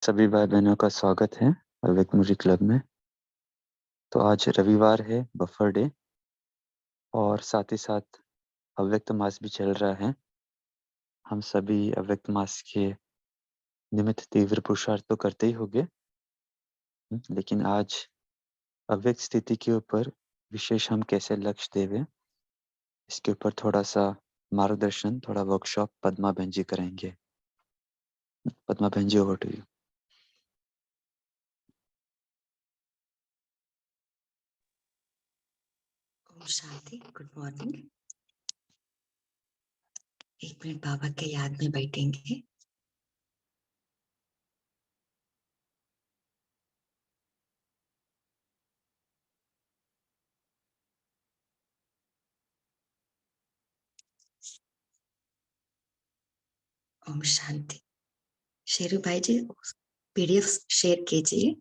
सभी भाई बहनों का स्वागत है अव्यक्त मुरी क्लब में। तो आज रविवार है, बफर डे, और साथ ही साथ अव्यक्त मास भी चल रहा है। हम सभी अव्यक्त मास के निमित्त तीव्र पुरुषार्थ तो करते ही होंगे, लेकिन आज अव्यक्त स्थिति के ऊपर विशेष हम कैसे लक्ष्य देवे, इसके ऊपर थोड़ा सा मार्गदर्शन, थोड़ा वर्कशॉप पद्मा बहन जी करेंगे। पद्मा बहन ji, over to you. Om Shanti. Good morning. एक मिनट बाबा के याद में बैठेंगे। ओम शांति। शेरू भाई जी पीडीएफ शेयर कीजिए।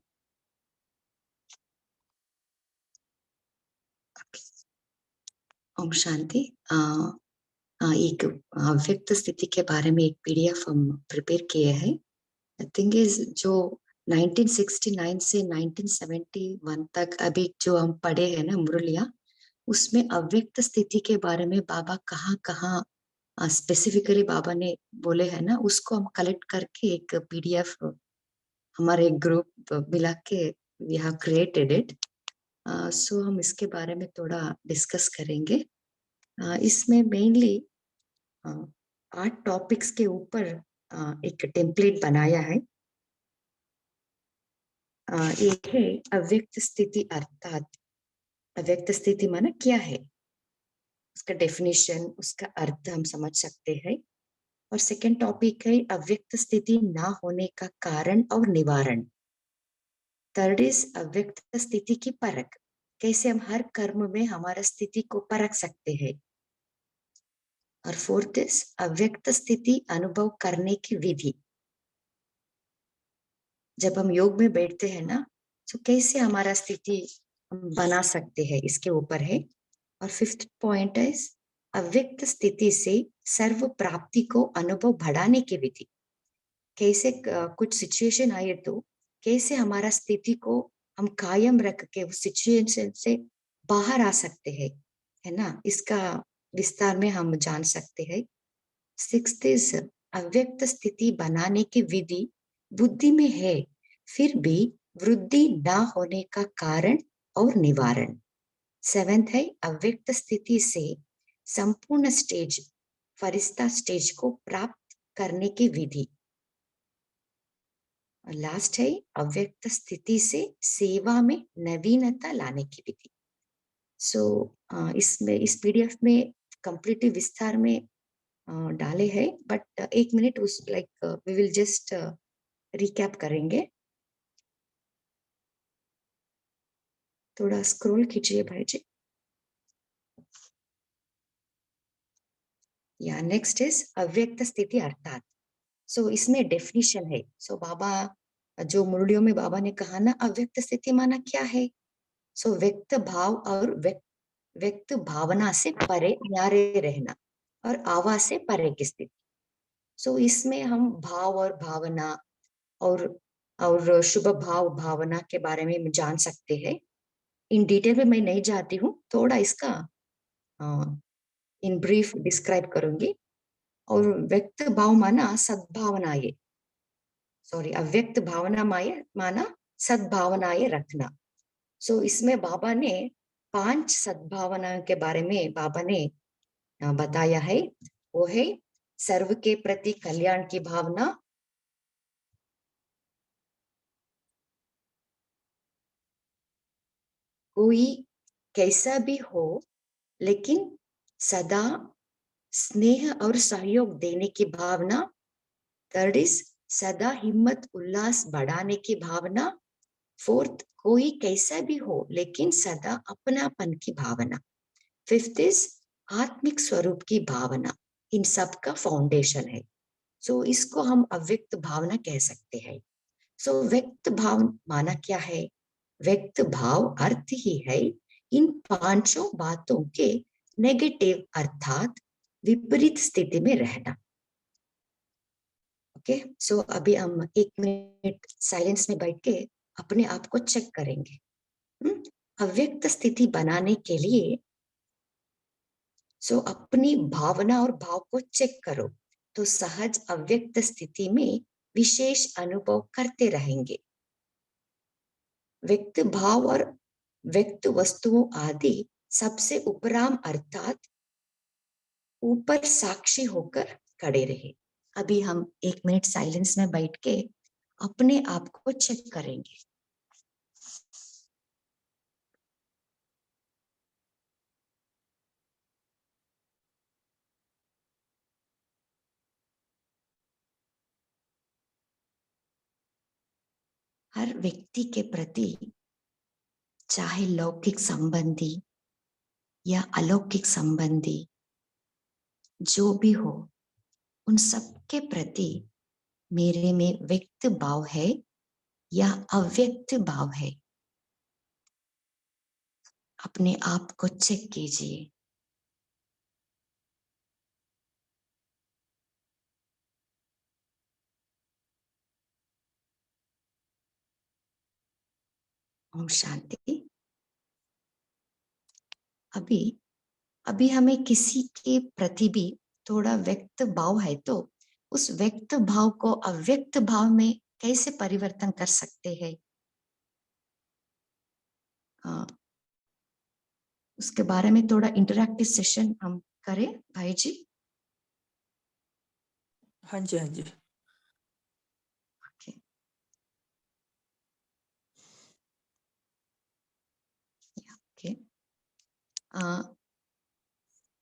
ओम शांति। एक अव्यक्त स्थिति के बारे में एक पीडीएफ हम प्रिपेयर किए हैं। थिंग इज जो 1969 से 1971 तक अभी जो हम पढ़े हैं ना मुरलिया, उसमें अव्यक्त स्थिति के बारे में बाबा कहाँ कहाँ स्पेसिफिकली बाबा ने बोले हैं ना, उसको हम कलेक्ट करके एक पीडीएफ हमारे ग्रुप मिला के वी हैव क्रिएटेड इट। सो हम इसके बारे में थोड़ा डिस्कस करेंगे। इसमें मेनली 8 टॉपिक्स के ऊपर एक टेम्पलेट बनाया है। एक है अव्यक्त स्थिति, अर्थात अव्यक्त स्थिति माना क्या है, उसका डेफिनेशन, उसका अर्थ हम समझ सकते हैं। और सेकेंड टॉपिक है अव्यक्त स्थिति ना होने का कारण और निवारण। थर्ड इज अव्यक्त स्थिति की परख, कैसे हम हर कर्म में हमारा स्थिति को परख सकते हैं। और फोर्थ इज अव्यक्त स्थिति अनुभव करने की विधि, जब हम योग में बैठते हैं ना, तो कैसे हमारा स्थिति हम बना सकते हैं, इसके ऊपर है। और फिफ्थ पॉइंट है अव्यक्त स्थिति से सर्व प्राप्ति को अनुभव बढ़ाने की विधि, कैसे कुछ सिचुएशन आए तो कैसे हमारा स्थिति को हम कायम रख के उस सिचुएशन से बाहर आ सकते हैं, है ना, इसका विस्तार में हम जान सकते हैं। सिक्स्थ इज अव्यक्त स्थिति बनाने की विधि बुद्धि में है, फिर भी वृद्धि ना होने का कारण और निवारण। सेवेंथ है अव्यक्त स्थिति से संपूर्ण स्टेज, फरिश्ता स्टेज को प्राप्त करने की विधि। लास्ट है अव्यक्त स्थिति से सेवा में नवीनता लाने की विधि। सो इसमें इस पीडीएफ में कंप्लीटली विस्तार में डाले हैं, बट एक मिनट उस like we will just recap करेंगे। थोड़ा स्क्रॉल कीजिए भाई जी। या नेक्स्ट इज अव्यक्त स्थिति अर्थात। सो इसमें डेफिनेशन है। सो बाबा जो मुरलियों में बाबा ने कहा ना, अव्यक्त स्थिति माना क्या है। सो व्यक्त भाव और व्यक्त भावना से परे न्यारे रहना और आवाज से परे की स्थिति। सो इसमें हम भाव और भावना और शुभ भाव भावना के बारे में जान सकते हैं। इन डिटेल में मैं नहीं जाती हूँ, थोड़ा इसका इन ब्रीफ डिस्क्राइब करूंगी। और व्यक्त भाव माना सद्भावनाएं, सॉरी अव्यक्त भावना माना सद्भावनाएं रखना। सो इसमें बाबा ने 5 सद्भावनाओं के बारे में बाबा ने बताया है। वो है सर्व के प्रति कल्याण की भावना, कोई कैसा भी हो लेकिन सदा स्नेह और सहयोग देने की भावना। थर्ड इज सदा हिम्मत उल्लास बढ़ाने की भावना। फोर्थ कोई कैसा भी हो लेकिन सदा अपनापन की भावना। फिफ्थ इज आत्मिक स्वरूप की भावना। इन सब का फाउंडेशन है। सो इसको हम अव्यक्त भावना कह सकते हैं। सो व्यक्त भाव माना क्या है। व्यक्त भाव अर्थ ही है इन पांचों बातों के नेगेटिव अर्थात विपरीत स्थिति में रहना। ओके, सो अभी हम 1 मिनट साइलेंस में बैठ के अपने आप को चेक करेंगे। अव्यक्त स्थिति बनाने के लिए अपनी भावना और भाव को चेक करो, तो सहज अव्यक्त स्थिति में विशेष अनुभव करते रहेंगे। व्यक्त भाव और व्यक्त वस्तुओं आदि सबसे उपराम अर्थात ऊपर साक्षी होकर खड़े रहे। अभी हम 1 मिनट साइलेंस में बैठ के अपने आप को चेक करेंगे। हर व्यक्ति के प्रति, चाहे लौकिक संबंधी या अलौकिक संबंधी जो भी हो, उन सबके प्रति मेरे में व्यक्त भाव है या अव्यक्त भाव है, अपने आप को चेक कीजिए। ओम शांति। अभी अभी हमें किसी के प्रति भी थोड़ा व्यक्त भाव है, तो उस व्यक्त भाव को अव्यक्त भाव में कैसे परिवर्तन कर सकते हैं, उसके बारे में थोड़ा इंटरैक्टिव सेशन हम करें भाई जी। हाँ जी, हाँ जी। Okay, okay.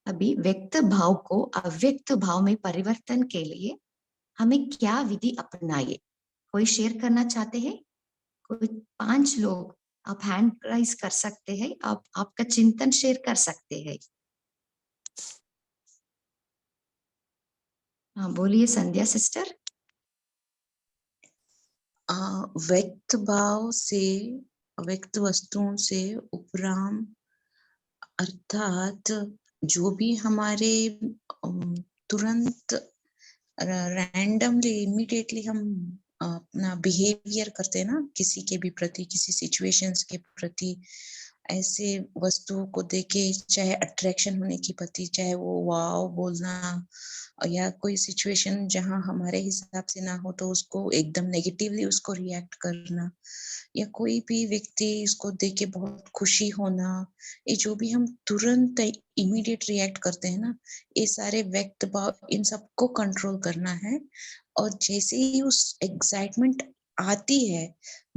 अभी व्यक्त भाव को अव्यक्त भाव में परिवर्तन के लिए हमें क्या विधि अपनाइए, कोई शेयर करना चाहते हैं? कोई 5 लोग आप हैंड राइज कर सकते हैं, आप आपका चिंतन शेयर कर सकते हैं। हाँ बोलिए संध्या सिस्टर। व्यक्त भाव से, व्यक्त वस्तुओं से उपराम अर्थात जो भी हमारे तुरंत रैंडमली इमीडिएटली हम अपना बिहेवियर करते हैं ना, किसी के भी प्रति, किसी सिचुएशंस के प्रति, ऐसे वस्तुओं को देखे, चाहे अट्रैक्शन होने की प्रति, चाहे वो वाव बोलना, या कोई सिचुएशन जहां हमारे हिसाब से ना हो तो उसको एकदम नेगेटिवली उसको रिएक्ट करना, या कोई भी व्यक्ति इसको देख के बहुत खुशी होना, ये जो भी हम तुरंत इमीडिएट रिएक्ट करते हैं ना, ये सारे व्यक्त भाव, इन सबको कंट्रोल करना है। और जैसे ही उस एक्साइटमेंट आती है,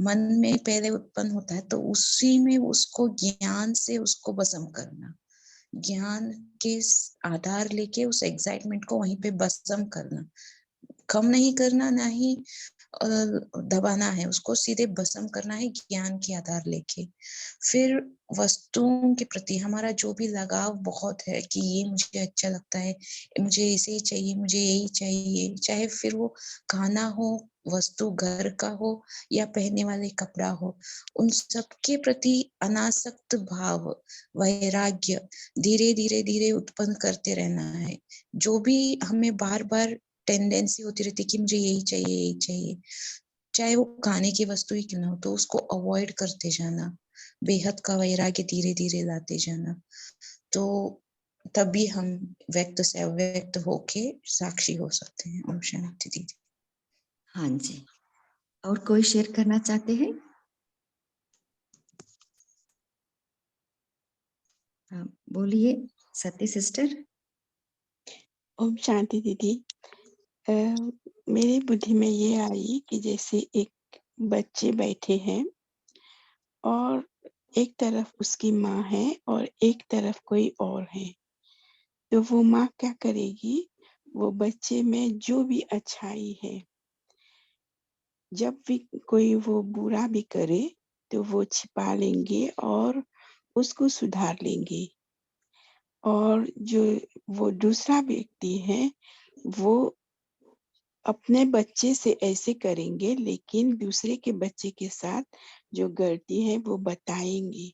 मन में पहले उत्पन्न होता है, तो उसी में उसको ज्ञान से उसको भस्म करना, ज्ञान के आधार लेके उस एक्साइटमेंट को वहीं पे भस्म करना, कम नहीं करना, ना ही दबाना है, उसको सीधे भस्म करना है ज्ञान के आधार लेके। फिर वस्तुओं के प्रति हमारा जो भी लगाव बहुत है कि ये मुझे अच्छा लगता है, मुझे ऐसे ही चाहिए, मुझे यही चाहिए, चाहे फिर वो खाना हो, वस्तु घर का हो, या पहनने वाले कपड़ा हो, उन सबके प्रति अनासक्त भाव, वैराग्य धीरे धीरे धीरे उत्पन्न करते रहना है। जो भी हमें बार बार टेंडेंसी होती रहती है कि मुझे यही चाहिए, यही चाहिए, चाहे वो खाने की वस्तु ही क्यों ना हो, तो उसको अवॉइड करते जाना, बेहद का वैराग्य धीरे धीरे लाते जाना, तो तभी हम व्यक्त से अव्यक्त होके साक्षी हो सकते हैं। ओम शांति दीदी। हाँ जी, और कोई शेयर करना चाहते हैं? हाँ बोलिए सती सिस्टर। ओम शांति दीदी। मेरी बुद्धि में ये आई कि जैसे एक बच्चे बैठे हैं और एक तरफ उसकी माँ है और एक तरफ कोई और है, तो वो माँ क्या करेगी, वो बच्चे में जो भी अच्छाई है, जब भी कोई वो बुरा भी करे तो वो छिपा लेंगे और उसको सुधार लेंगे। और जो वो दूसरा व्यक्ति है, वो अपने बच्चे से ऐसे करेंगे, लेकिन दूसरे के बच्चे के साथ जो गलती है वो बताएंगे।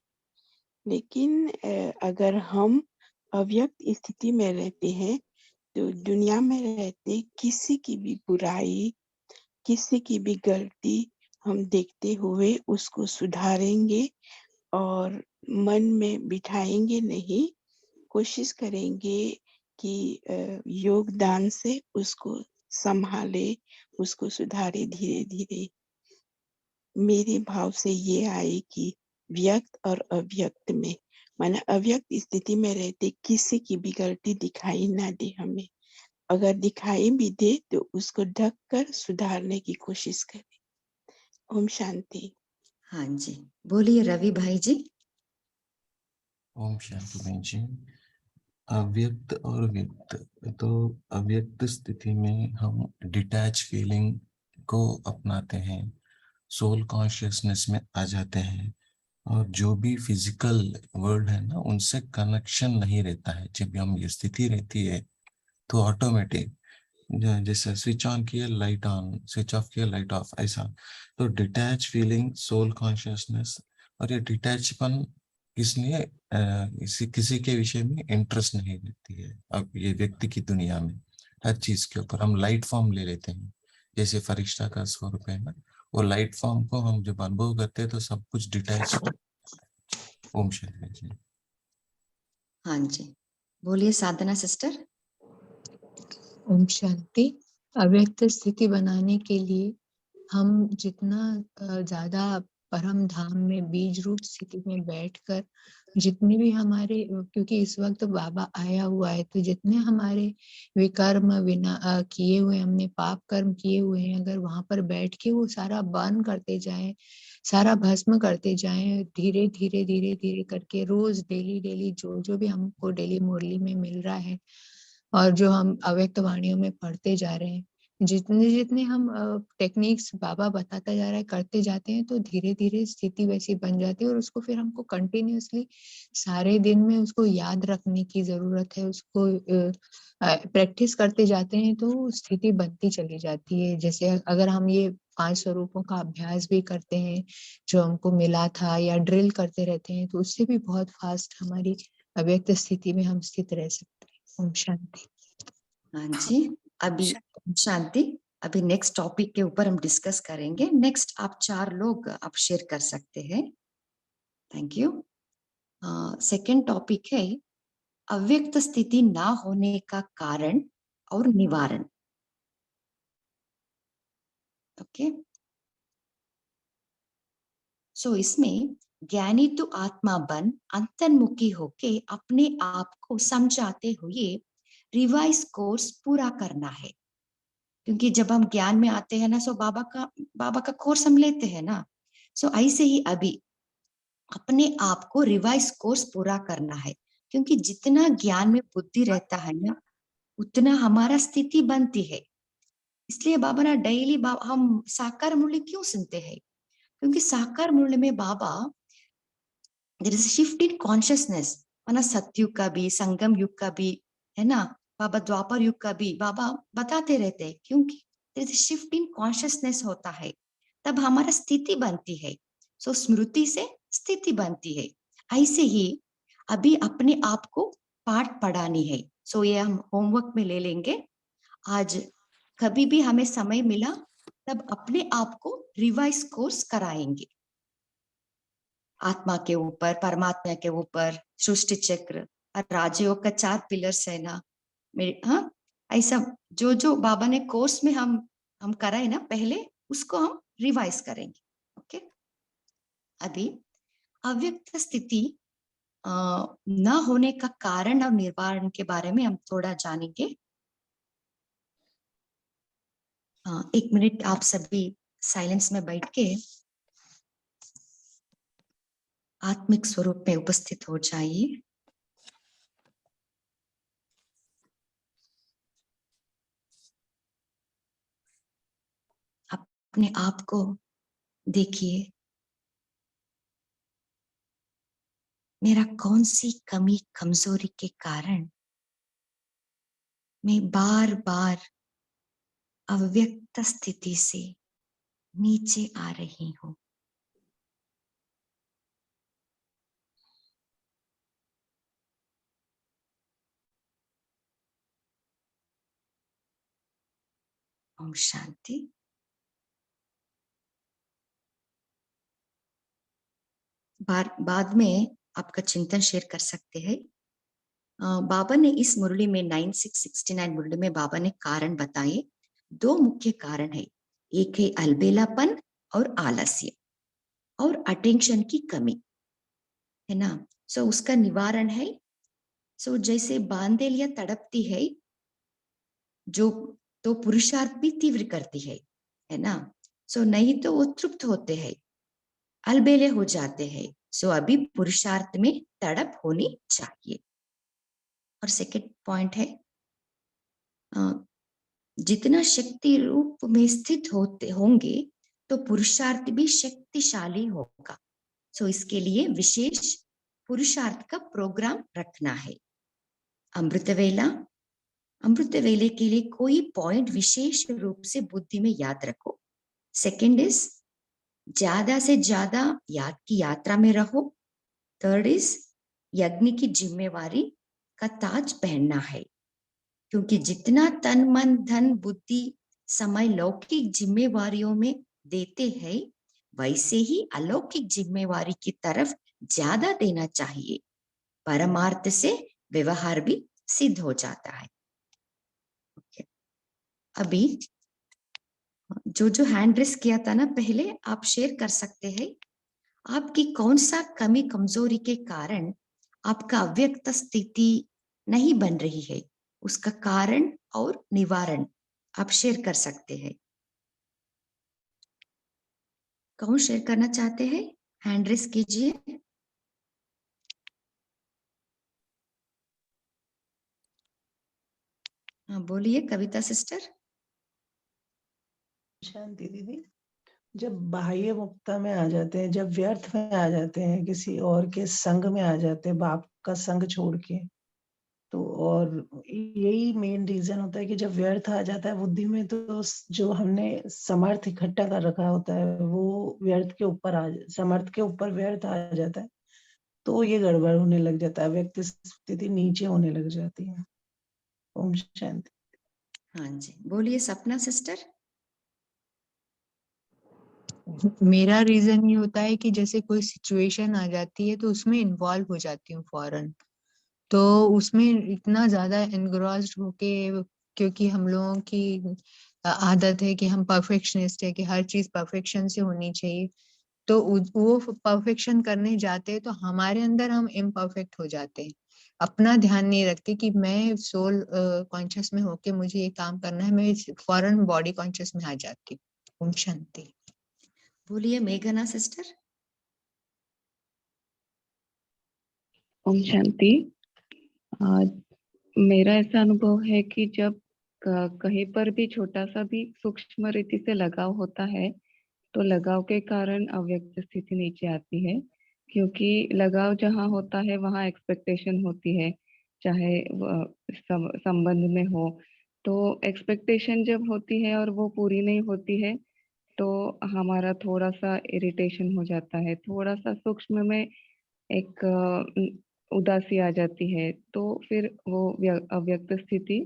लेकिन अगर हम अव्यक्त स्थिति में रहते हैं, तो दुनिया में रहते किसी की भी बुराई किसी की भी गलती हम देखते हुए उसको सुधारेंगे और मन में बिठाएंगे नहीं, कोशिश करेंगे कि योगदान से उसको संभाले, उसको सुधारे धीरे धीरे। मेरे भाव से ये आए कि व्यक्त और अव्यक्त में, माने अव्यक्त स्थिति में रहते किसी की भी गलती दिखाई ना दे हमें, अगर दिखाई भी दे तो उसको ढक कर सुधारने की कोशिश करें। ओम शांति। हाँ जी, बोलिए रवि भाई जी। ओम शांति बहन जी। अव्यक्त और व्यक्त, तो अव्यक्त स्थिति में हम डिटैच फीलिंग को अपनाते हैं, सोल कॉन्शियसनेस में आ जाते हैं, और जो भी फिजिकल वर्ल्ड है ना उनसे कनेक्शन नहीं रहता है। जब हम ये स्थिति रहती है तो ऑटोमेटिक जैसे स्विच ऑन किया लाइट ऑन, स्विच ऑफ किया लाइट ऑफ, ऐसा। तो डिटैच फीलिंग, सोल कॉन्शियसनेस, और ये डिटैचपन इसलिए किसी के विषय में इंटरेस्ट नहीं रहती है। अब ये व्यक्ति की दुनिया में हर चीज के ऊपर हम लाइट फॉर्म ले लेते हैं, जैसे फरिश्ता का स्वरूप है ना, वो लाइट फॉर्म को हम जब अनुभव करते हैं तो सब कुछ डिटैच। ओम शांति जी। हाँ जी, बोलिए साधना सिस्टर। ओम शांति। अव्यक्त स्थिति बनाने के लिए हम जितना ज्यादा परम धाम में बीज रूप स्थिति में बैठकर जितने भी हमारे, क्योंकि इस वक्त बाबा आया हुआ है, तो जितने हमारे विकर्म किए हुए, हमने पाप कर्म किए हुए हैं, अगर वहां पर बैठ के वो सारा बर्न करते जाएं, सारा भस्म करते जाएं, धीरे धीरे धीरे धीरे करके, रोज डेली डेली जो जो भी हमको डेली मुरली में मिल रहा है और जो हम अव्यक्त वाणियों में पढ़ते जा रहे हैं, जितने जितने हम टेक्निक्स बाबा बताता जा रहा है करते जाते हैं, तो धीरे धीरे स्थिति वैसी बन जाती है। और उसको फिर हमको कंटिन्यूअसली सारे दिन में उसको याद रखने की जरूरत है, उसको प्रैक्टिस करते जाते हैं तो स्थिति बनती चली जाती है। जैसे अगर हम ये 5 स्वरूपों का अभ्यास भी करते हैं जो हमको मिला था, या ड्रिल करते रहते हैं, तो उससे भी बहुत फास्ट हमारी अव्यक्त स्थिति में हम स्थित रह सकते हैं। ओम शांति। हाँ जी, अभी शांति, अभी नेक्स्ट टॉपिक के ऊपर हम डिस्कस करेंगे। नेक्स्ट आप 4 लोग आप शेयर कर सकते हैं। Thank you. सेकंड टॉपिक है अव्यक्त स्थिति ना होने का कारण और निवारण। ओके, सो इसमें ज्ञानी तो आत्मा बन अंतर्मुखी होके अपने आप को समझाते हुए रिवाइज कोर्स पूरा करना है। क्योंकि जब हम ज्ञान में आते हैं ना, सो बाबा का कोर्स हम लेते हैं ना, सो ऐसे ही अभी अपने आप को रिवाइज कोर्स पूरा करना है। क्योंकि जितना ज्ञान में बुद्धि रहता है ना, उतना हमारा स्थिति बनती है। इसलिए बाबा ना डेली हम साकार मूल्य क्यों सुनते हैं? क्योंकि साकार मूल्य में Baba there is shift in consciousness, माना सतयुग का भी, संगम युग का भी है ना, बाबा द्वापर युग का भी बाबा बताते रहते हैं। क्योंकि there is shift in consciousness होता है, तब हमारा स्थिति बनती है। सो स्मृति से स्थिति बनती है। ऐसे ही अभी अपने आप को पाठ पढ़ानी है। सो ये हम होमवर्क में ले लेंगे। आज कभी भी हमें समय मिला तब अपने आप को रिवाइज कोर्स कराएंगे, आत्मा के ऊपर, परमात्मा के ऊपर, सृष्टि चक्र और राजयोग का 4 पिलर्स है ना मेरे। हाँ, ऐसा जो जो बाबा ने कोर्स में हम कराए ना पहले, उसको हम रिवाइज करेंगे। ओके, अभी अव्यक्त स्थिति न होने का कारण और निवारण के बारे में हम थोड़ा जानेंगे। 1 मिनट आप सभी साइलेंस में बैठ के आत्मिक स्वरूप में उपस्थित हो जाइए। अपने आप को देखिए, मेरा कौन सी कमी कमजोरी के कारण मैं बार बार अव्यक्त स्थिति से नीचे आ रही हूं। ओम शांति। बाद में आपका चिंतन शेयर कर सकते हैं। बाबा ने इस मुरली में 9669 मुरली में बाबा ने कारण बताए। 2 मुख्य कारण है, एक है अलबेलापन और आलस्य और अटेंशन की कमी, है ना। सो उसका निवारण है, सो जैसे बांदेल या तड़पती है जो, तो पुरुषार्थ भी तीव्र करती है ना। सो नहीं तो वो तृप्त होते हैं, अलबेले हो जाते हैं। सो अभी पुरुषार्थ में तड़प होनी चाहिए। और सेकंड पॉइंट है, जितना शक्ति रूप में स्थित होते होंगे तो पुरुषार्थ भी शक्तिशाली होगा। सो इसके लिए विशेष पुरुषार्थ का प्रोग्राम रखना है। अमृत वेला, अमृत वेले के लिए कोई पॉइंट विशेष रूप से बुद्धि में याद रखो। सेकंड इज ज्यादा से ज्यादा याद की यात्रा में रहो। थर्ड इज यज्ञ की जिम्मेवारी का ताज पहनना है, क्योंकि जितना तन मन धन बुद्धि समय लौकिक जिम्मेवारियों में देते हैं, वैसे ही अलौकिक जिम्मेवारी की तरफ ज्यादा देना चाहिए। परमार्थ से व्यवहार भी सिद्ध हो जाता है। अभी जो हैंड रेस किया था ना पहले, आप शेयर कर सकते हैं आपकी कौन सा कमी कमजोरी के कारण आपका अव्यक्त स्थिति नहीं बन रही है, उसका कारण और निवारण आप शेयर कर सकते हैं। कौन शेयर करना चाहते हैं? हैंड रेस कीजिए। हाँ बोलिए कविता सिस्टर। शांति दीदी, जब बाह्य मुक्ता में आ जाते हैं, जब व्यर्थ में आ जाते हैं, किसी और के संग में आ जाते हैं, बाप का संग छोड़ के, तो और यही मेन रीजन होता है कि जब व्यर्थ आ जाता है बुद्धि में, तो जो हमने समर्थ इकट्ठा कर रखा होता है वो व्यर्थ के ऊपर समर्थ के ऊपर व्यर्थ आ जाता है, तो ये गड़बड़ होने लग जाता है, व्यक्ति स्थिति नीचे होने लग जाती है। ओम शांति। हाँ जी बोलिए सपना सिस्टर। मेरा रीजन ये होता है कि जैसे कोई सिचुएशन आ जाती है तो उसमें इन्वॉल्व हो जाती हूँ फौरन, तो उसमें इतना ज्यादा एनग्रॉस्ड होके, क्योंकि हम लोगों की आदत है कि हम परफेक्शनिस्ट है कि हर चीज परफेक्शन से होनी चाहिए, तो वो परफेक्शन करने जाते हैं तो हमारे अंदर हम इम्परफेक्ट हो जाते हैं, अपना ध्यान नहीं रखते कि मैं सोल कॉन्शियस में होके मुझे ये काम करना है, मैं फौरन बॉडी कॉन्शियस में आ जाती हूँ। ओम शांति। बोलिए मेघना सिस्टर। ओम शांति। मेरा ऐसा अनुभव है कि जब कहीं पर भी छोटा सा भी सूक्ष्म रीति से लगाव होता है तो लगाव के कारण अव्यक्त स्थिति नीचे आती है, क्योंकि लगाव जहाँ होता है वहाँ एक्सपेक्टेशन होती है, चाहे संबंध में हो, तो एक्सपेक्टेशन जब होती है और वो पूरी नहीं होती है तो हमारा थोड़ा सा इरिटेशन हो जाता है, थोड़ा सा सूक्ष्म में एक उदासी आ जाती है, तो फिर वो अव्यक्त स्थिति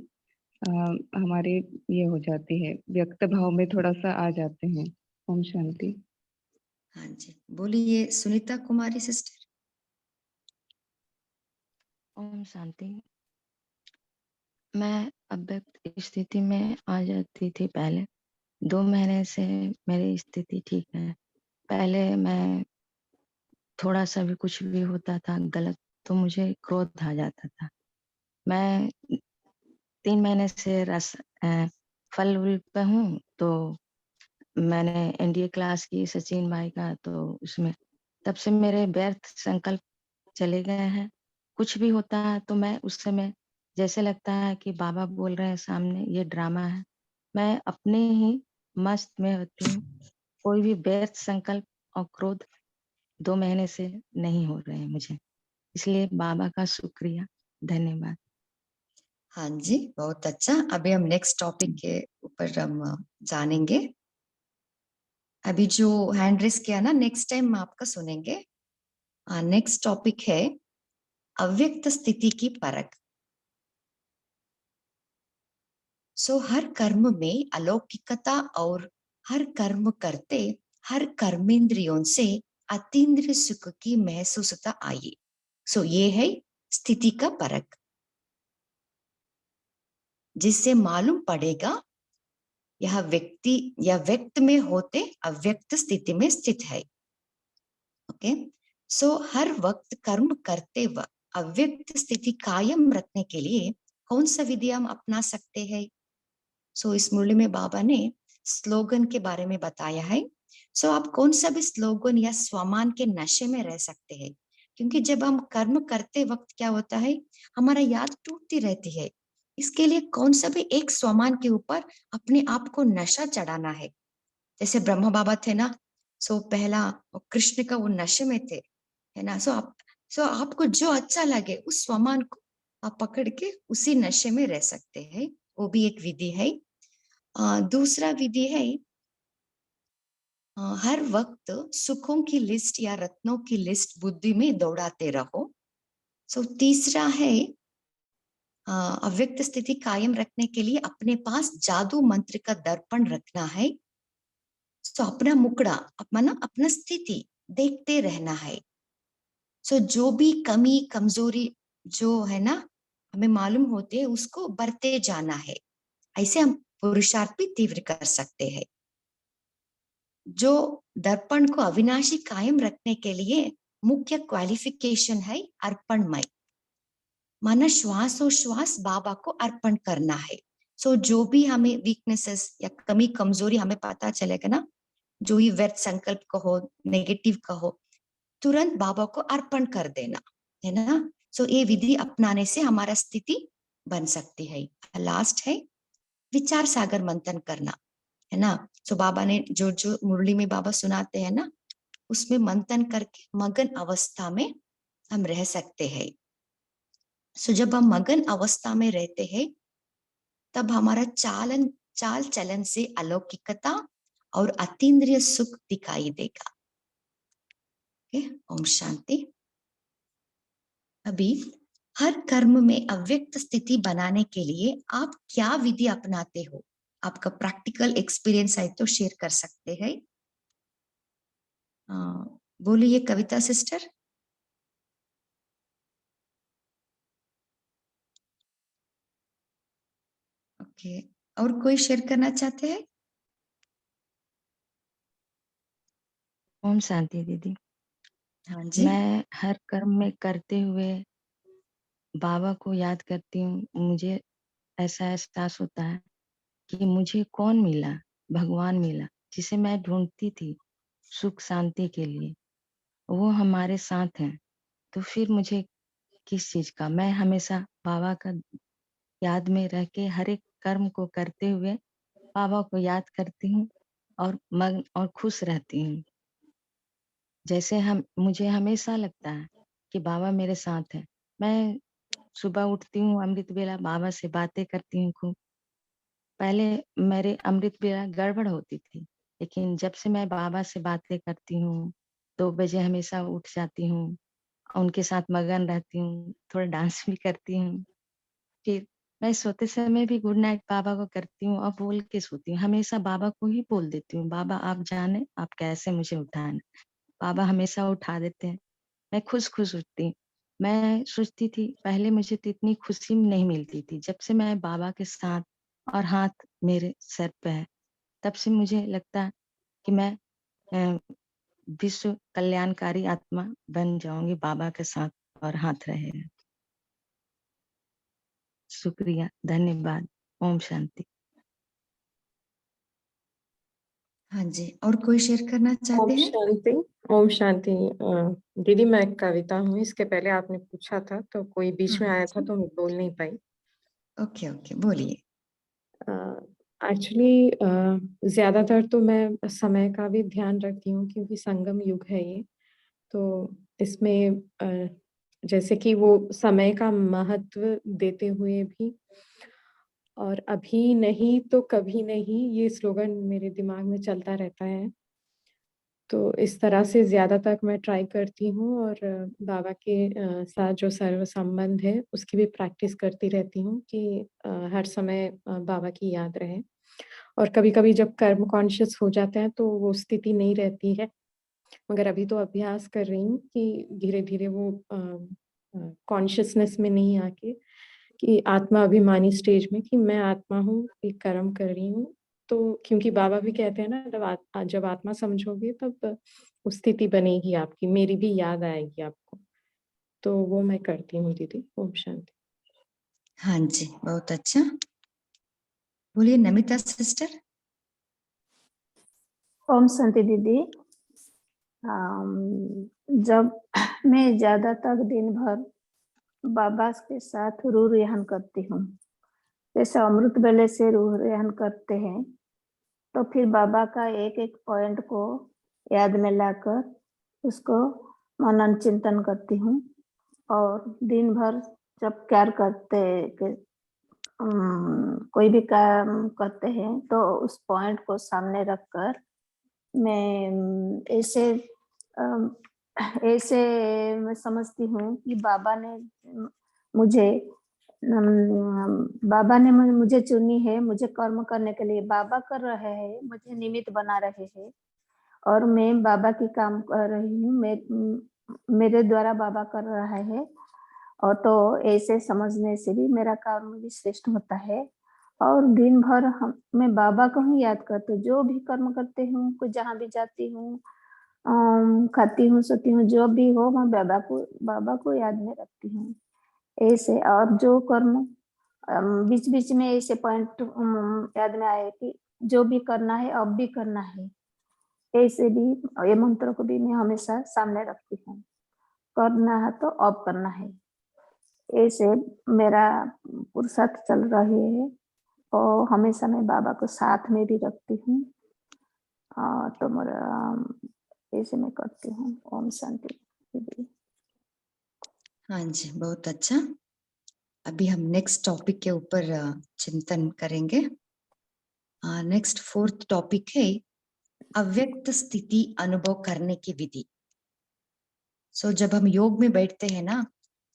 हमारे ये हो जाती है, व्यक्त भाव में थोड़ा सा आ जाते हैं। ओम शांति। हाँ जी बोलिए सुनीता कुमारी सिस्टर। ओम शांति। मैं अव्यक्त स्थिति में आ जाती थी पहले, 2 महीने से मेरी स्थिति ठीक है। पहले मैं थोड़ा सा भी कुछ भी होता था गलत तो मुझे क्रोध आ जाता था। मैं 3 महीने से फल उल पे हूँ, तो मैंने एनडीए क्लास की सचिन भाई का, तो उसमें तब से मेरे व्यर्थ संकल्प चले गए हैं। कुछ भी होता है तो मैं उस समय जैसे लगता है कि बाबा बोल रहे हैं सामने ये ड्रामा है, मैं अपने ही मस्त में होती हूँ। कोई भी व्यर्थ संकल्प और क्रोध 2 महीने से नहीं हो रहे हैं मुझे, इसलिए बाबा का शुक्रिया, धन्यवाद। हाँ जी बहुत अच्छा। अभी हम नेक्स्ट टॉपिक के ऊपर हम जानेंगे। अभी जो हैंड रेस किया ना, नेक्स्ट टाइम हम आपका सुनेंगे। नेक्स्ट टॉपिक है अव्यक्त स्थिति की परख। सो हर कर्म में अलौकिकता और हर कर्म करते हर कर्मेंद्रियों से अतीन्द्रिय सुख की महसूसता आई। सो ये है स्थिति का परख, जिससे मालूम पड़ेगा यह व्यक्ति या व्यक्त में होते अव्यक्त स्थिति में स्थित है। ओके, सो हर वक्त कर्म करते वक्त अव्यक्त स्थिति कायम रखने के लिए कौन सा विधि हम अपना सकते हैं? सो इस मुरली में बाबा ने स्लोगन के बारे में बताया है। सो आप कौन सा भी स्लोगन या स्वमान के नशे में रह सकते हैं, क्योंकि जब हम कर्म करते वक्त क्या होता है, हमारा याद टूटती रहती है। इसके लिए कौन सा भी एक स्वमान के ऊपर अपने आप को नशा चढ़ाना है। जैसे ब्रह्मा बाबा थे ना, सो पहला कृष्ण का वो नशे में थे, है ना। सो आपको जो अच्छा लगे उस स्वमान को आप पकड़ के उसी नशे में रह सकते हैं। वो भी एक विधि है। दूसरा विधि है, हर वक्त सुखों की लिस्ट या रत्नों की लिस्ट बुद्धि में दौड़ाते रहो। सो तीसरा है, अव्यक्त स्थिति कायम रखने के लिए अपने पास जादू मंत्र का दर्पण रखना है। सो अपना मुकड़ा अपना स्थिति देखते रहना है। सो जो भी कमी कमजोरी जो है ना हमें मालूम होते हैं, उसको बरते जाना है। ऐसे हम पुरुषार्थ भी तीव्र कर सकते हैं। जो दर्पण को अविनाशी कायम रखने के लिए मुख्य क्वालिफिकेशन है अर्पणमय, माना श्वास और श्वास बाबा को अर्पण करना है। सो जो भी हमें वीकनेसेस या कमी कमजोरी हमें पता चलेगा ना, जो ही व्यर्थ संकल्प कहो, नेगेटिव कहो, तुरंत बाबा को अर्पण कर देना, है ना। सो ये विधि अपनाने से हमारा स्थिति बन सकती है। लास्ट है विचार सागर मंथन करना, है ना। सो बाबा ने जो जो मुरली में बाबा सुनाते हैं ना, उसमें मंथन करके मगन अवस्था में हम रह सकते हैं। सो जब हम मगन अवस्था में रहते हैं, तब हमारा चाल चलन से अलौकिकता और अतीन्द्रिय सुख दिखाई देगा। ओम शांति। अभी हर कर्म में अव्यक्त स्थिति बनाने के लिए आप क्या विधि अपनाते हो? आपका प्रैक्टिकल एक्सपीरियंस है तो शेयर कर सकते हैं। बोलिए कविता सिस्टर। ओके, और कोई शेयर करना चाहते हैं? ओम शांति दीदी। हाँ जी। मैं हर कर्म में करते हुए बाबा को याद करती हूँ। मुझे ऐसा एहसास होता है कि मुझे कौन मिला, भगवान मिला, जिसे मैं ढूंढती थी सुख शांति के लिए। वो हमारे साथ हैं, तो फिर मुझे किस चीज का। मैं हमेशा बाबा का याद में रह के हर एक कर्म को करते हुए बाबा को याद करती हूँ और मग्न और खुश रहती हूँ। जैसे मुझे हमेशा लगता है कि बाबा मेरे साथ है। मैं सुबह उठती हूँ, अमृत बेला बाबा से बातें करती हूँ खूब। पहले मेरे अमृत बेला गड़बड़ होती थी, लेकिन जब से मैं बाबा से बातें करती हूँ, 2 बजे हमेशा उठ जाती हूँ, उनके साथ मगन रहती हूँ, थोड़ा डांस भी करती हूँ। फिर मैं सोते समय भी गुड नाइट बाबा को करती हूँ और बोल के सोती हूँ। हमेशा बाबा को ही बोल देती हूँ, बाबा आप जाने आप कैसे मुझे उठाना। बाबा हमेशा उठा देते हैं। मैं खुश-खुश उठती। मैं सोचती थी पहले मुझे तो इतनी खुशी नहीं मिलती थी। जब से मैं बाबा के साथ और हाथ मेरे सर पे है, तब से मुझे लगता है कि मैं अ, विश्व कल्याणकारी आत्मा बन जाऊँगी बाबा के साथ और हाथ रहे। शुक्रिया, धन्यवाद। ओम शांति। हाँ जी, और कोई शेयर करना चाहते ओम हैं? शांति। ओम शांति। दीदी मैं कविता हूँ। इसके पहले आपने पूछा था तो कोई बीच में हाँ आया था जी। तो मैं बोल नहीं पाई। ओके ओके, बोलिए। एक्चुअली ज्यादातर तो मैं समय का भी ध्यान रखती हूँ क्योंकि संगम युग है ये। तो इसमें जैसे कि वो समय का महत्व देते हुए भी और अभी नहीं तो कभी नहीं, ये स्लोगन मेरे दिमाग में चलता रहता है। तो इस तरह से ज़्यादा तक मैं ट्राई करती हूँ और बाबा के साथ जो सर्व संबंध है उसकी भी प्रैक्टिस करती रहती हूँ कि हर समय बाबा की याद रहे। और कभी-कभी जब कर्म कॉन्शियस हो जाते हैं तो वो स्थिति नहीं रहती है। मगर अभी तो अभ्यास कर रही हूँ कि धीरे-धीरे वो कॉन्शियसनेस में नहीं आके कि आत्मा अभिमानी स्टेज में कि मैं आत्मा हूँ, एक कर्म कर रही हूँ। तो क्योंकि बाबा भी कहते हैं ना जब आत्मा समझोगे तब उस स्थिति बनेगी आपकी, मेरी भी याद आएगी आपको। तो वो मैं करती हूँ दीदी। ओम शांति। हाँ जी, बहुत अच्छा। बोलिए नमिता सिस्टर। ओम शांति दीदी। जब मैं ज्यादातर दिन भर बाबा के साथ रूह रेहन करती हूँ, जैसे अमृत वेले से रूह रेहन करते हैं, तो फिर बाबा का एक एक पॉइंट को याद में लाकर उसको मनन चिंतन करती हूँ। और दिन भर जब कार्य करते कोई भी काम करते हैं तो उस पॉइंट को सामने रखकर मैं ऐसे मैं समझती हूँ कि बाबा ने मुझे चुनी है, मुझे कर्म करने के लिए बाबा कर रहे हैं, मुझे निमित्त बना रहे हैं और मैं बाबा की काम कर रही हूँ, मेरे द्वारा बाबा कर रहा है। और तो ऐसे समझने से भी मेरा कर्म भी श्रेष्ठ होता है। और दिन भर मैं बाबा को ही याद करती हूँ, जो भी कर्म करते हूँ, कुछ जहाँ भी जाती हूँ, खाती हूँ, सोती हूँ, जो भी हो मैं बाबा को याद में रखती हूँ ऐसे। और जो कर्म बीच बीच में ऐसे पॉइंट याद में आए कि जो भी करना है अब भी करना है, ऐसे भी ये मंत्र को भी मैं हमेशा सामने रखती हूँ, करना है तो अब करना है। ऐसे मेरा पुरुषार्थ चल रही है और हमेशा मैं बाबा को साथ में भी रखती हूँ। तो मेरा ऐसे मैं करती हूँ। ओम शांति दीदी। हाँ जी, बहुत अच्छा। अभी हम नेक्स्ट टॉपिक के ऊपर चिंतन करेंगे। नेक्स्ट 4th टॉपिक है अव्यक्त स्थिति अनुभव करने की विधि। जब हम योग में बैठते हैं ना,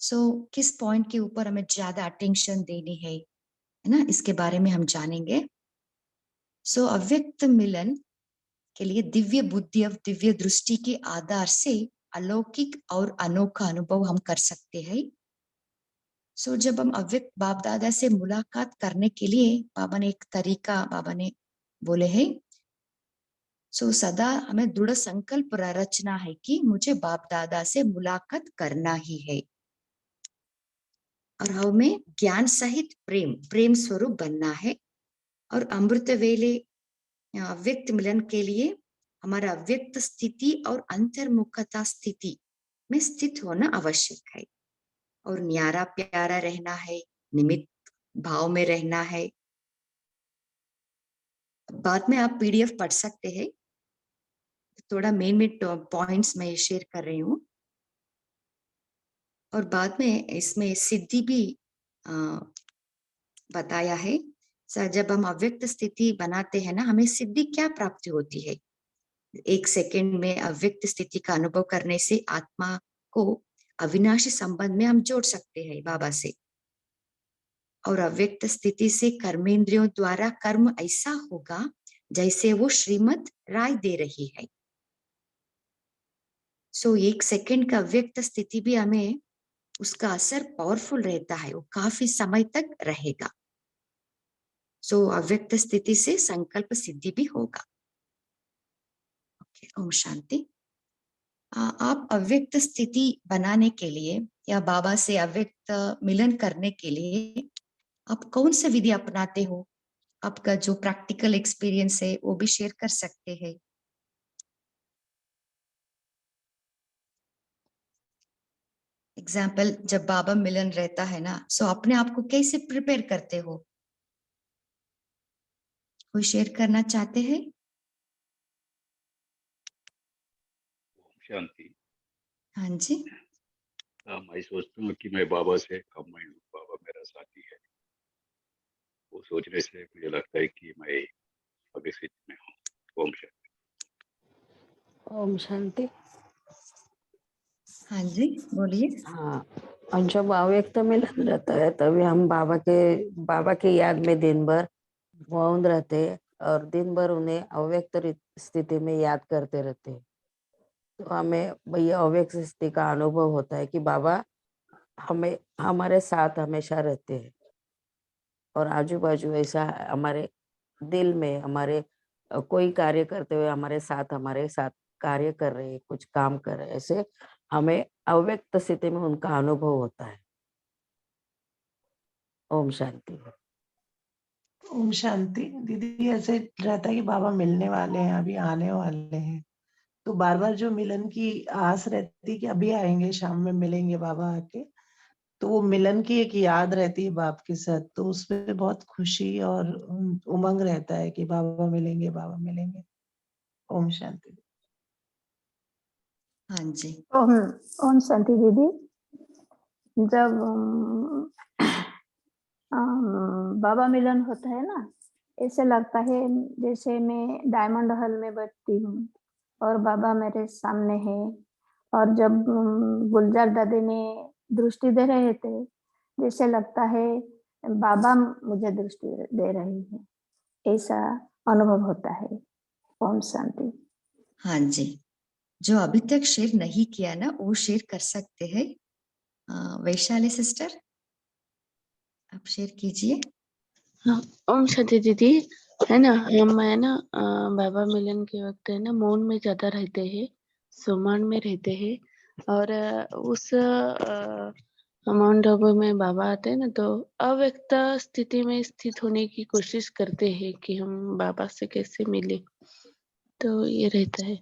किस पॉइंट के ऊपर हमें ज्यादा अटेंशन देनी है ना, इसके बारे में हम जानेंगे। अव्यक्त मिलन के लिए दिव्य बुद्धि और दिव्य दृष्टि के आधार से अलौकिक और अनोखा अनुभव हम कर सकते हैं। जब हम अव्यक्त बाप दादा से मुलाकात करने के लिए बाबा ने एक तरीका बोले हैं। सदा हमें दृढ़ संकल्प रचना है कि मुझे बाप दादा से मुलाकात करना ही है और हमें ज्ञान सहित प्रेम स्वरूप बनना है। और अमृत वेले अव्यक्त मिलन के लिए हमारा अव्यक्त स्थिति और अंतर्मुखता स्थिति में स्थित होना आवश्यक है और न्यारा प्यारा रहना है, निमित्त भाव में रहना है। बाद में आप पीडीएफ पढ़ सकते हैं, थोड़ा मेन पॉइंट्स मैं शेयर कर रही हूँ। और बाद में इसमें सिद्धि भी बताया है। जब हम अव्यक्त स्थिति बनाते हैं ना, हमें सिद्धि क्या प्राप्ति होती है। 1 सेकंड में अव्यक्त स्थिति का अनुभव करने से आत्मा को अविनाशी संबंध में हम जोड़ सकते हैं बाबा से। और अव्यक्त स्थिति से कर्मेंद्रियों द्वारा कर्म ऐसा होगा जैसे वो श्रीमत राय दे रही है। 1 सेकंड का अव्यक्त स्थिति भी हमें उसका असर पावरफुल रहता है, वो काफी समय तक रहेगा। अव्यक्त स्थिति से संकल्प सिद्धि भी होगा। ओम शांति। आप अव्यक्त स्थिति बनाने के लिए या बाबा से अव्यक्त मिलन करने के लिए आप कौन सी विधि अपनाते हो? आपका जो प्रैक्टिकल एक्सपीरियंस है वो भी शेयर कर सकते हैं। एग्जाम्पल, जब बाबा मिलन रहता है ना, अपने आप को कैसे प्रिपेयर करते हो? कोई शेयर करना चाहते हैं? शांति। हाँ जी। मैं सोचता हूँ कि मैं बाबा से कंबाइंड हूँ, बाबा मेरा साथी है। वो सोचने से मुझे लगता है कि मैं अभी स्थिति में हूँ। ओम शांति। ओम शांति। हाँ जी, बोलिए। हाँ, और जब अव्यक्त मिलन रहता है तभी हम बाबा के याद में दिन भर मौन रहते हैं और दिन भर उन्हें अव्यक्त स्थिति में याद करते रहते हैं। तो हमें भैया अव्यक्त स्थिति का अनुभव होता है कि बाबा हमें हमारे साथ हमेशा रहते हैं और आजू बाजू ऐसा हमारे दिल में हमारे कोई कार्य करते हुए हमारे साथ कार्य कर रहे हैं, कुछ काम कर रहे हैं, ऐसे हमें अव्यक्त स्थिति में उनका अनुभव होता है। ओम शांति। ओम शांति। दीदी ऐसे रहता है कि बाबा मिलने वाले हैं, अभी आने वाले हैं, तो बार बार जो मिलन की आस रहती है कि अभी आएंगे, शाम में मिलेंगे बाबा आके, तो वो मिलन की एक याद रहती है बाप के साथ, तो उसमें बहुत खुशी और उमंग रहता है कि बाबा मिलेंगे, बाबा मिलेंगे। ओम शांति। हाँ जी। ओम ओम शांति दीदी। जब बाबा मिलन होता है ना, ऐसे लगता है जैसे मैं डायमंड हॉल में बैठती हूँ और बाबा मेरे सामने है, और जब गुलजार दादी ने दृष्टि दे रहे थे, जैसे लगता है बाबा मुझे दृष्टि दे रहे हैं, ऐसा अनुभव होता है। ओम शांति। हाँ जी, जो अभी तक शेयर नहीं किया ना, वो शेयर कर सकते हैं। वैशाली सिस्टर, आप शेयर कीजिए। हाँ, ओम शांति दीदी। है ना, हम है ना बाबा मिलन के वक्त है ना मौन में ज्यादा रहते हैं, सुमन में रहते हैं, और उस माउंट आबू में बाबा आते हैं ना, तो अव्यक्त स्थिति में स्थित होने की कोशिश करते हैं कि हम बाबा से कैसे मिले, तो ये रहता है।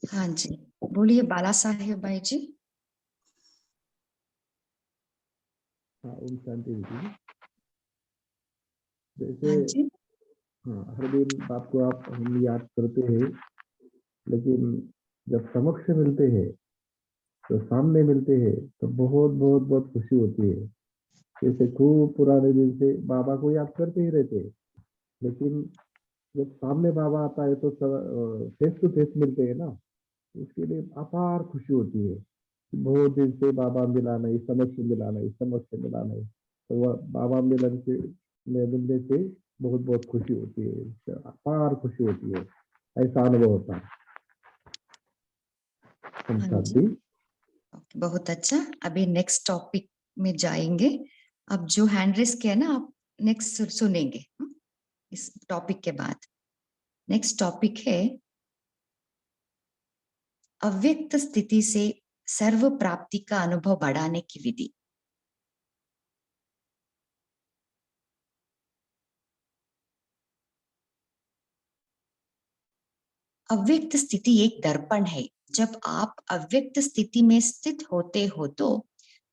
हाँ जी, बोलिए बाला साहेब भाई जी। हाँ, ओम शांति दीदी। हाँ जैसे जी। हाँ, हर दिन बाप को आप हम याद करते हैं, लेकिन जब समक्ष मिलते हैं, तो सामने मिलते हैं, तो बहुत बहुत बहुत खुशी होती है। जैसे खूब पुराने दिन से बाबा को याद करते ही रहते हैं, लेकिन जब सामने बाबा आता है तो फेस टू फेस मिलते हैं ना, उसके लिए अपार खुशी होती है। बहुत दिन से बाबा मिला नहीं, समक्ष मिला नहीं, समक्ष मिला नहीं, तो वह बाबा मिलने से बहुत बहुत खुशी होती है, अपार खुशी होती है, ऐसा अनुभव होता है। हाँ जी, बहुत अच्छा। अभी नेक्स्ट टॉपिक में जाएंगे। अब जो हैंड रेस किया ना, आप नेक्स्ट सुनेंगे इस टॉपिक के बाद। नेक्स्ट टॉपिक है अव्यक्त स्थिति से सर्व प्राप्ति का अनुभव बढ़ाने की विधि। अव्यक्त स्थिति एक दर्पण है। जब आप अव्यक्त स्थिति में स्थित होते हो तो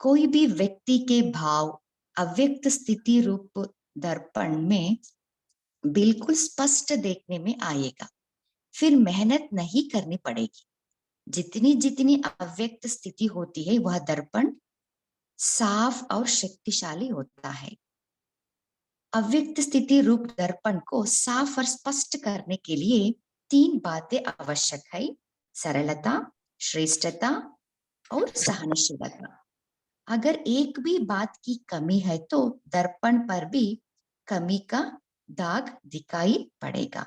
कोई भी व्यक्ति के भाव अव्यक्त स्थिति रूप दर्पण में बिल्कुल स्पष्ट देखने में आएगा। फिर मेहनत नहीं करनी पड़ेगी। जितनी जितनी अव्यक्त स्थिति होती है, वह दर्पण साफ और शक्तिशाली होता है। अव्यक्त स्थिति रूप दर्पण को साफ और स्पष्ट करने के लिए 3 बातें आवश्यक है: सरलता, श्रेष्ठता और सहनशीलता। अगर एक भी बात की कमी है तो दर्पण पर भी कमी का दाग दिखाई पड़ेगा।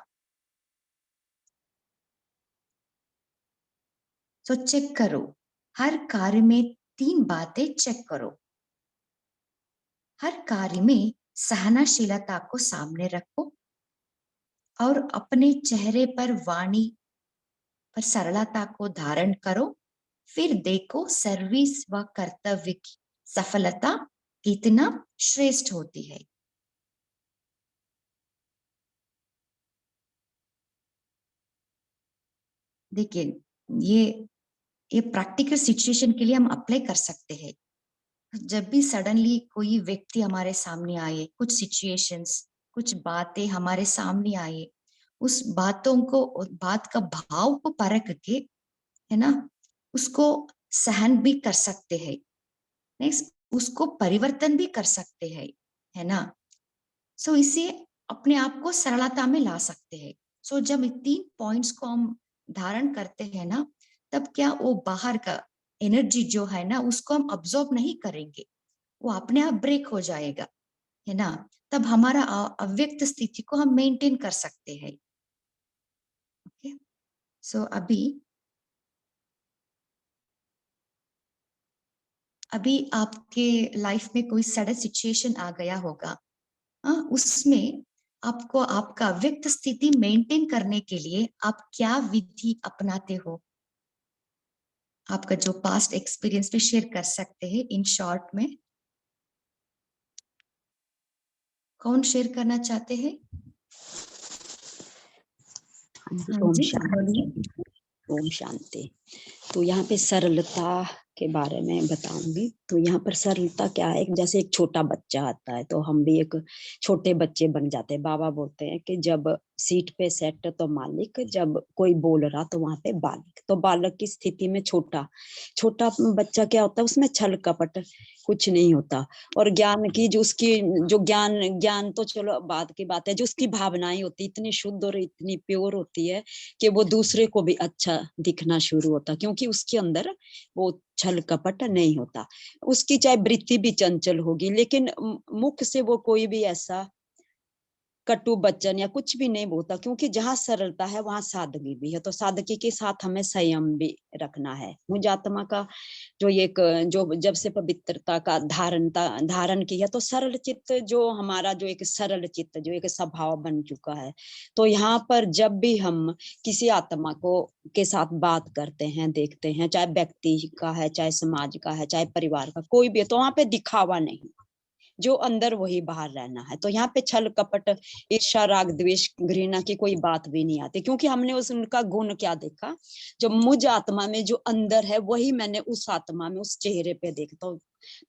तो चेक करो, हर कार्य में 3 बातें चेक करो। हर कार्य में सहनशीलता को सामने रखो और अपने चेहरे पर वाणी पर सरलता को धारण करो। फिर देखो सर्विस व कर्तव्य की सफलता कितना श्रेष्ठ होती है। देखिए, ये प्रैक्टिकल सिचुएशन के लिए हम अप्लाई कर सकते हैं। जब भी सडनली कोई व्यक्ति हमारे सामने आए, कुछ सिचुएशंस, कुछ बातें हमारे सामने आए, उस बात का भाव को परख के, है ना, उसको सहन भी कर सकते हैं। नेक्स्ट, उसको परिवर्तन भी कर सकते हैं, है ना। सो इसे अपने आप को सरलता में ला सकते हैं। सो जब 3 पॉइंट्स को हम धारण करते हैं ना, तब क्या वो बाहर का एनर्जी जो है ना, उसको हम अब्सॉर्ब नहीं करेंगे, वो अपने आप ब्रेक हो जाएगा, है ना। तब हमारा अव्यक्त स्थिति को हम मेंटेन कर सकते हैं। ओके, सो अभी आपके लाइफ में कोई सडन सिचुएशन आ गया होगा, उसमें आपको आपका अव्यक्त स्थिति मेंटेन करने के लिए आप क्या विधि अपनाते हो? आपका जो पास्ट एक्सपीरियंस भी शेयर कर सकते हैं इन शॉर्ट में। कौन शेयर करना चाहते हैं? हाँ ओम जी, शांति। बोलिए। ओम शांति। तो यहाँ पे सरलता के बारे में बताऊंगी। तो यहाँ पर सरलता क्या है, जैसे एक छोटा बच्चा आता है तो हम भी एक छोटे बच्चे बन जाते हैं। बाबा बोलते हैं कि जब सीट पे सेट तो मालिक, जब कोई बोल रहा तो वहां पे बालिक। तो बालक की स्थिति में छोटा छोटा बच्चा क्या होता है, उसमें छल कपट कुछ नहीं होता। और ज्ञान की जो उसकी जो ज्ञान तो चलो बात की बात है, जो उसकी भावनाएं होती इतनी शुद्ध और इतनी प्योर होती है कि वो दूसरे को भी अच्छा दिखना शुरू होता, क्योंकि उसके अंदर वो छल कपट नहीं होता। उसकी चाहे वृत्ति भी चंचल होगी, लेकिन मुख से वो कोई भी ऐसा कटु वचन या कुछ भी नहीं बोलता, क्योंकि जहाँ सरलता है वहां सादगी भी है। तो सादगी के साथ हमें संयम भी रखना है। मुझ आत्मा का जो एक जो जब से पवित्रता का धारण की है, तो सरल चित्त जो हमारा जो एक सरल चित्त जो एक स्वभाव बन चुका है। तो यहाँ पर जब भी हम किसी आत्मा को के साथ बात करते हैं, देखते हैं, चाहे व्यक्ति का है, चाहे समाज का है, चाहे परिवार का कोई भी है, तो वहां पे दिखावा नहीं, जो अंदर वही बाहर रहना है। तो यहाँ पे छल कपट ईर्ष्या राग द्वेष घृणा की कोई बात भी नहीं आती, क्योंकि हमने उनका गुण क्या देखा, जो मुझ आत्मा में जो अंदर है वही मैंने उस आत्मा में उस चेहरे पे देखता हूँ।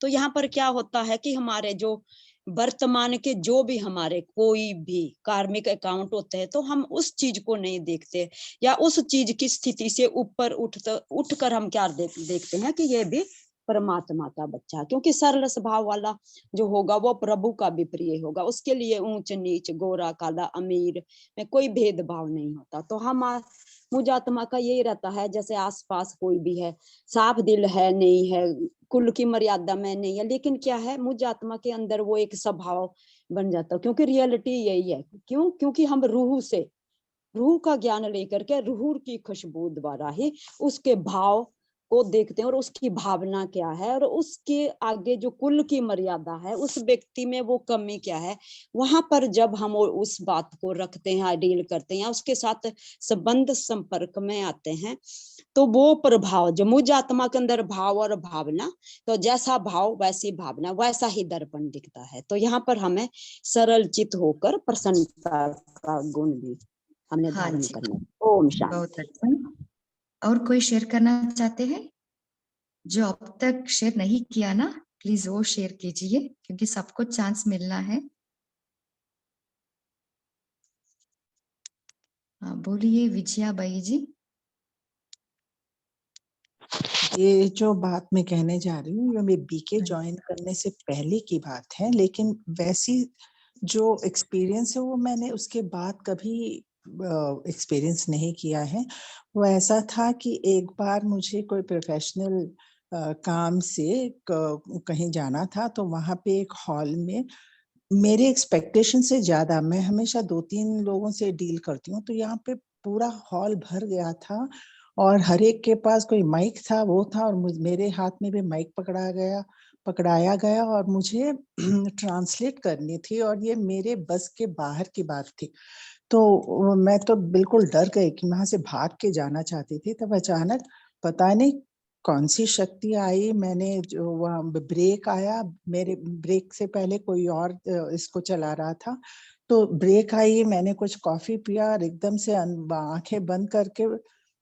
तो यहाँ पर क्या होता है कि हमारे जो वर्तमान के जो भी हमारे कोई भी कार्मिक अकाउंट होते हैं, तो हम उस चीज को नहीं देखते, या उस चीज की स्थिति से ऊपर उठकर हम क्या देखते हैं कि ये भी परमात्मा का बच्चा, क्योंकि सरल स्वभाव वाला जो होगा वो प्रभु का भी प्रिय होगा। उसके लिए ऊंच नीच, गोरा काला, अमीर में कोई भेदभाव नहीं होता। तो हम मुझ आत्मा का यही रहता है, जैसे आसपास कोई भी है, साफ दिल है नहीं है, कुल की मर्यादा में नहीं है, लेकिन क्या है मुझ आत्मा के अंदर वो एक स्वभाव बन जाता है, क्योंकि रियलिटी यही है। क्योंकि हम रूह का ज्ञान लेकर के रूह की खुशबू द्वारा ही उसके भाव को देखते हैं, और उसकी भावना क्या है, और उसके आगे जो कुल की मर्यादा है, उस व्यक्ति में वो कमी क्या है, वहां पर जब हम उस बात को रखते हैं, डील करते हैं, उसके साथ संबंध संपर्क में आते हैं, तो वो प्रभाव जो मुझ आत्मा के अंदर भाव और भावना, तो जैसा भाव वैसी भावना, वैसा ही दर्पण दिखता है। तो यहाँ पर हमें सरल चित होकर प्रसन्नता का गुण भी हमने हाँ धारण जी, करना। ओम शांति। बहुत अच्छा। और कोई शेयर करना चाहते हैं? जो अब तक शेयर नहीं किया ना, प्लीज वो शेयर कीजिए, क्योंकि सबको चांस मिलना है। हाँ, बोलिए विजया बाई जी। ये जो बात मैं कहने जा रही हूँ, ये मैं बीके ज्वाइन करने से पहले की बात है, लेकिन वैसी जो एक्सपीरियंस है वो मैंने उसके बाद कभी एक्सपीरियंस नहीं किया है। वो ऐसा था कि एक बार मुझे कोई प्रोफेशनल काम से कहीं जाना था, तो वहाँ पे एक हॉल में मेरे एक्सपेक्टेशन से ज्यादा, मैं हमेशा 2-3 लोगों से डील करती हूँ, तो यहाँ पे पूरा हॉल भर गया था और हर एक के पास कोई माइक था, वो था, और मेरे हाथ में भी माइक पकड़ाया गया और मुझे ट्रांसलेट करनी थी, और ये मेरे बस के बाहर की बात थी। तो मैं तो बिल्कुल डर गई कि वहां से भाग के जाना चाहती थी। तब अचानक पता नहीं कौन सी शक्ति आई, मैंने जो वहाँ ब्रेक आया, मेरे ब्रेक से पहले कोई और इसको चला रहा था, तो ब्रेक आई, मैंने कुछ कॉफी पिया और एकदम से आंखें बंद करके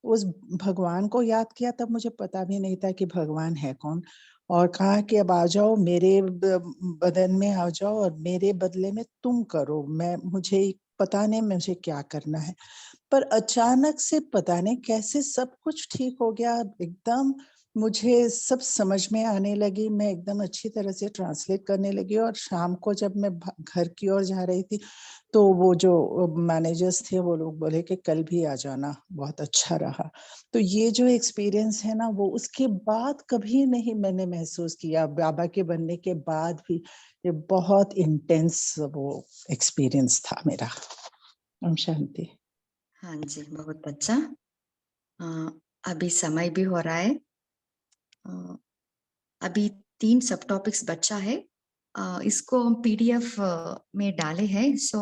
उस भगवान को याद किया। तब मुझे पता भी नहीं था कि भगवान है कौन, और कहा कि अब आ जाओ मेरे बदन में, आ जाओ और मेरे बदले में तुम करो, मुझे पता नहीं मुझे क्या करना है। पर अचानक से पता नहीं कैसे सब कुछ ठीक हो गया, एकदम मुझे सब समझ में आने लगी, मैं एकदम अच्छी तरह से ट्रांसलेट करने लगी। और शाम को जब मैं घर की ओर जा रही थी, तो वो जो मैनेजर्स थे वो लोग बोले कि कल भी आ जाना, बहुत अच्छा रहा। तो ये जो एक्सपीरियंस है ना, वो उसके बाद कभी नहीं मैंने महसूस किया, बाबा के बनने के बाद भी। ये बहुत इंटेंस वो एक्सपीरियंस था मेरा। ओम शांति। हाँ जी, बहुत अच्छा। अभी समय भी हो रहा है। अभी 3 सब टॉपिक्स बचा है। इसको हम पीडीएफ में डाले हैं। सो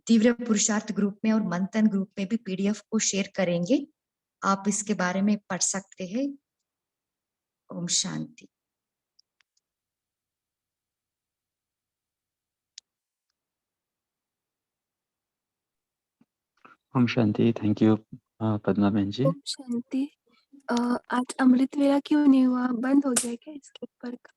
तीव्र पुरुषार्थ ग्रुप में और मंथन ग्रुप में भी पीडीएफ को शेयर करेंगे। आप इसके बारे में पढ़ सकते हैं। ओम शांति। ओम शांति। थैंक यू पद्मा बहन जी। ओम शांति। आज अमृत वेला क्यों नहीं हुआ? बंद हो गया क्या इसके ऊपर का?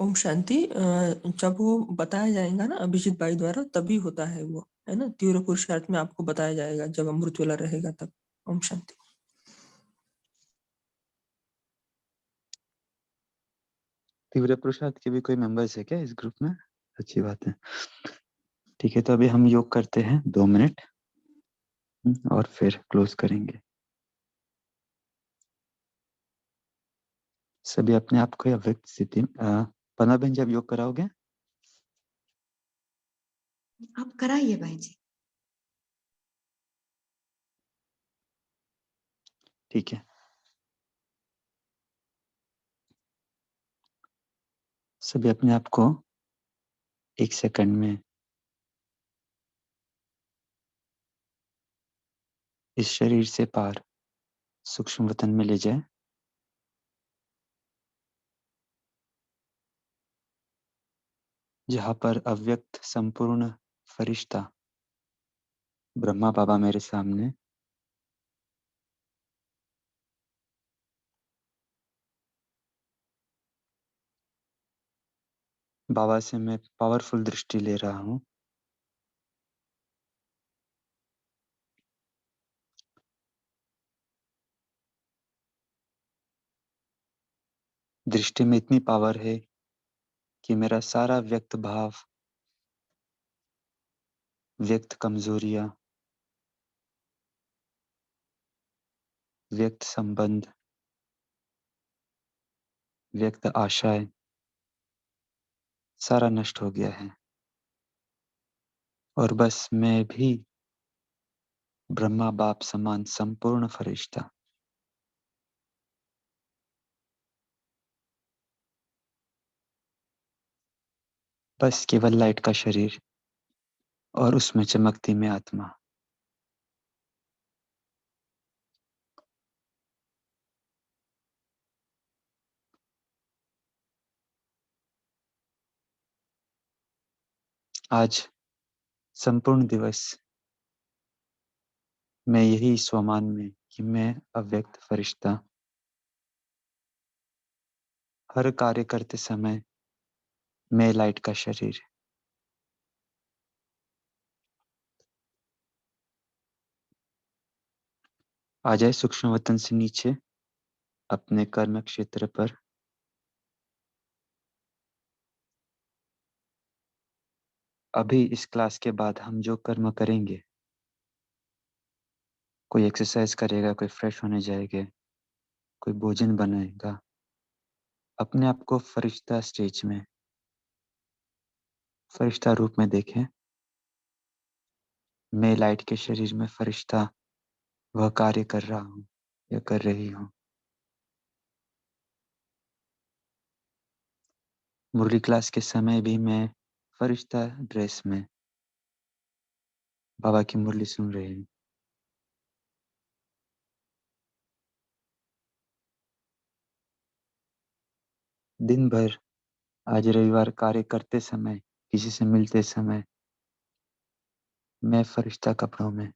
ओम शांति। जब वो बताया जाएगा ना अभिजीत भाई द्वारा, तभी होता है वो, है ना। तीव्र पुरुषार्थ में आपको बताया जाएगा जब अमृत वेला रहेगा तब। ओम शांति। तीव्र पुरुषार्थ के भी कोई मेंबर्स है क्या इस ग्रुप में? अच्छी बात है। ठीक है, तो अभी हम योग करते हैं 2 मिनट और फिर क्लोज करेंगे। सभी अपने आप को अव्यक्त स्थिति। पन्ना बहन जी, आप योग कराओगे? आप कराइए भाई जी। ठीक है। सभी अपने आप को 1 सेकंड में इस शरीर से पार सूक्ष्म वतन में ले जाए, जहां पर अव्यक्त संपूर्ण फरिश्ता ब्रह्मा बाबा मेरे सामने बाबा से मैं पावरफुल दृष्टि ले रहा हूं। दृष्टि में इतनी पावर है कि मेरा सारा व्यक्त भाव, व्यक्त कमजोरियां, व्यक्त संबंध, व्यक्त आशाएं सारा नष्ट हो गया है और बस मैं भी ब्रह्मा बाप समान संपूर्ण फरिश्ता, बस केवल लाइट का शरीर और उसमें चमकती मैं आत्मा। आज संपूर्ण दिवस मैं यही स्वमान में कि मैं अव्यक्त फरिश्ता हर कार्य करते समय मैं लाइट का शरीर। आ जाए सूक्ष्म वतन से नीचे अपने कर्म क्षेत्र पर। अभी इस क्लास के बाद हम जो कर्म करेंगे, कोई एक्सरसाइज करेगा, कोई फ्रेश होने जाएगा, कोई भोजन बनाएगा, अपने आप को फरिश्ता स्टेज में, फरिश्ता रूप में देखें। मैं लाइट के शरीर में फरिश्ता वह कार्य कर रहा हूं या कर रही हूं। मुरली क्लास के समय भी मैं फरिश्ता ड्रेस में बाबा की मुरली सुन रही हूँ। दिन भर आज रविवार कार्य करते समय, किसी से मिलते समय मैं फरिश्ता कपड़ों में,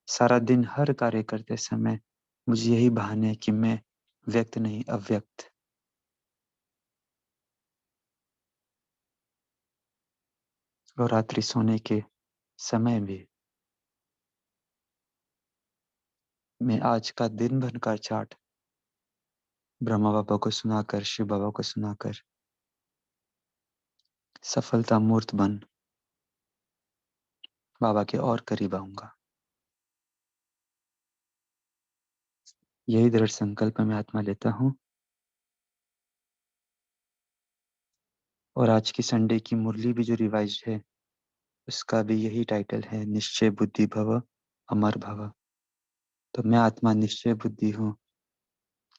सारा दिन हर कार्य करते समय मुझे यही बहाने है कि मैं व्यक्त नहीं अव्यक्त। और रात्रि सोने के समय भी मैं आज का दिन भर का चार्ट ब्रह्मा बाबा को सुनाकर, शिव बाबा को सुनाकर सफलता मूर्त बन बाबा के और करीब आऊंगा। यही दृढ़ संकल्प मैं आत्मा लेता हूँ। और आज की संडे की मुरली भी जो रिवाइज है उसका भी यही टाइटल है, निश्चय बुद्धि भव अमर भव। तो मैं आत्मा निश्चय बुद्धि हूँ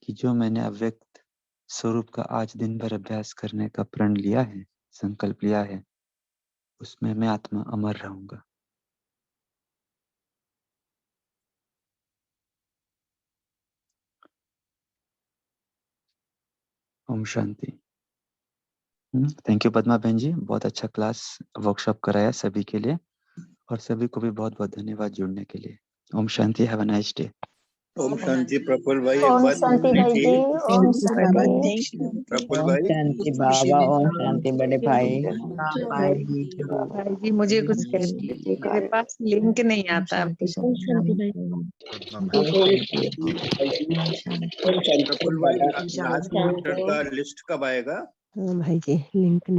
कि जो मैंने अव्यक्त स्वरूप का आज दिन भर अभ्यास करने का प्रण लिया है, संकल्प लिया है, उसमें मैं आत्मा अमर रहूंगा। ओम शांति। थैंक यू पद्मा बहन जी, बहुत अच्छा क्लास वर्कशॉप कराया सभी के लिए, और सभी को भी बहुत बहुत धन्यवाद जुड़ने के लिए। Om Shanti, have a nice day. Om Shanti Praful भाई, एक ओम बात शांति पूछनी भाई थी। जी, ओम शांति। प्रफुल्ल ओम भाई, शांति बाबा, ओम शांति बड़े भाई। भाई जी मुझे कुछ कहने दीजिए, मेरे पास लिंक नहीं आता अभी। प्रफुल्ल भाई, लास्ट क्वार्टर का लिस्ट कब आएगा? भाई जी लिंक नहीं